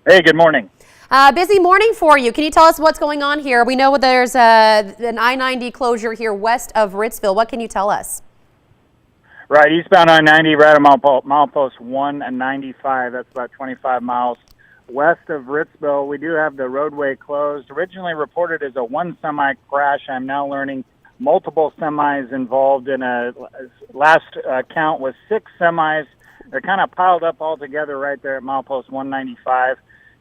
Hey, good morning. Busy morning for you. Can you tell us what's going on here? We know there's an I-90 closure here west of Ritzville. What can you tell us? Right, eastbound I-90, right at milepost 1 and 95. That's about 25 miles west of Ritzville. We do have the roadway closed. Originally reported as a one semi crash. I'm now learning multiple semis involved in a last count was 6 semis. They're kind of piled up all together right there at milepost 195.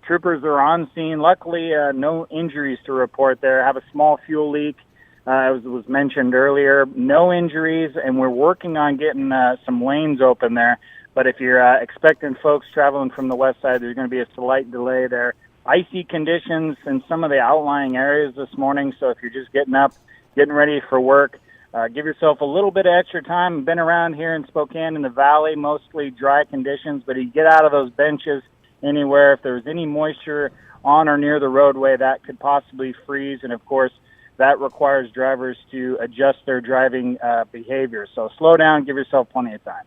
Troopers are on scene. Luckily, no injuries to report there. Have a small fuel leak, as was mentioned earlier. No injuries, and we're working on getting some lanes open there. But if you're expecting folks traveling from the west side, there's going to be a slight delay there. Icy conditions in some of the outlying areas this morning, so if you're just getting up, getting ready for work, give yourself a little bit of extra time. I've been around here in Spokane in the valley, mostly dry conditions, but you get out of those benches anywhere. If there's any moisture on or near the roadway, that could possibly freeze. And of course, that requires drivers to adjust their driving behavior. So slow down, give yourself plenty of time.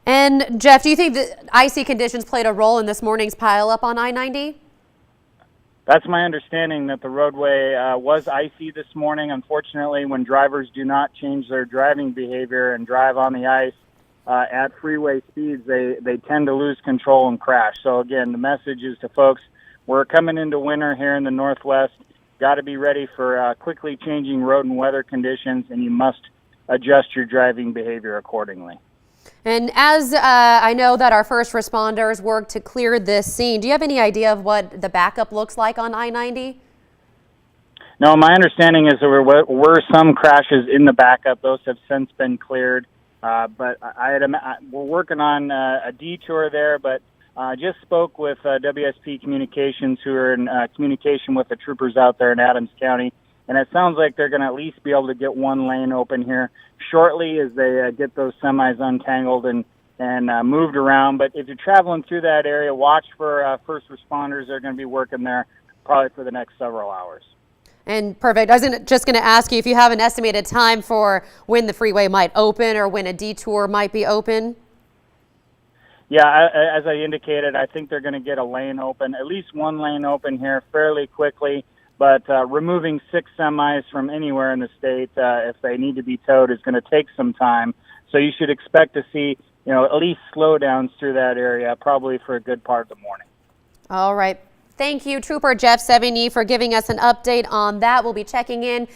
And Jeff, do you think that icy conditions played a role in this morning's pileup on I-90? That's my understanding, that the roadway was icy this morning. Unfortunately, when drivers do not change their driving behavior and drive on the ice at freeway speeds, they tend to lose control and crash. So again, the message is to folks, we're coming into winter here in the Northwest. Got to be ready for quickly changing road and weather conditions, and you must adjust your driving behavior accordingly. And as I know that our first responders work to clear this scene, do you have any idea of what the backup looks like on I-90? No, my understanding is there were some crashes in the backup. Those have since been cleared. But we're working on a detour there, but I just spoke with WSP Communications, who are in communication with the troopers out there in Adams County, and it sounds like they're going to at least be able to get one lane open here shortly as they get those semis untangled and moved around. But if you're traveling through that area, watch for first responders. They're going to be working there probably for the next several hours. And perfect. I was just going to ask you if you have an estimated time for when the freeway might open or when a detour might be open. Yeah, as I indicated, I think they're going to get a lane open, at least one lane open here fairly quickly. But removing 6 semis from anywhere in the state, if they need to be towed, is going to take some time. So you should expect to see, at least slowdowns through that area, probably for a good part of the morning. All right. Thank you, Trooper Jeff Sevigny, for giving us an update on that. We'll be checking in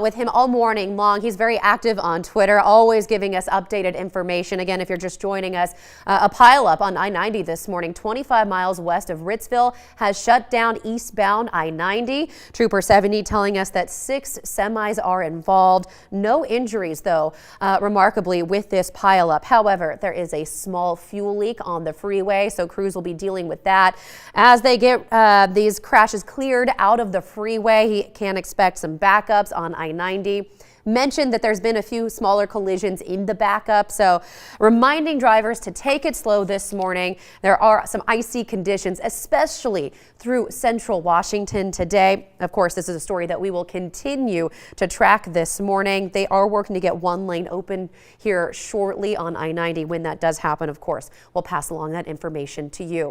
with him all morning long. He's very active on Twitter, always giving us updated information. Again, if you're just joining us, a pileup on I-90 this morning, 25 miles west of Ritzville, has shut down eastbound I-90. Trooper Sevigny telling us that 6 semis are involved. No injuries, though, remarkably, with this pileup. However, there is a small fuel leak on the freeway, so crews will be dealing with that as they get these crashes cleared out of the freeway. He can expect some backups on I-90. Mentioned that there's been a few smaller collisions in the backup, so reminding drivers to take it slow this morning. There are some icy conditions, especially through central Washington today. Of course, this is a story that we will continue to track this morning. They are working to get one lane open here shortly on I-90. When that does happen, of course, we'll pass along that information to you.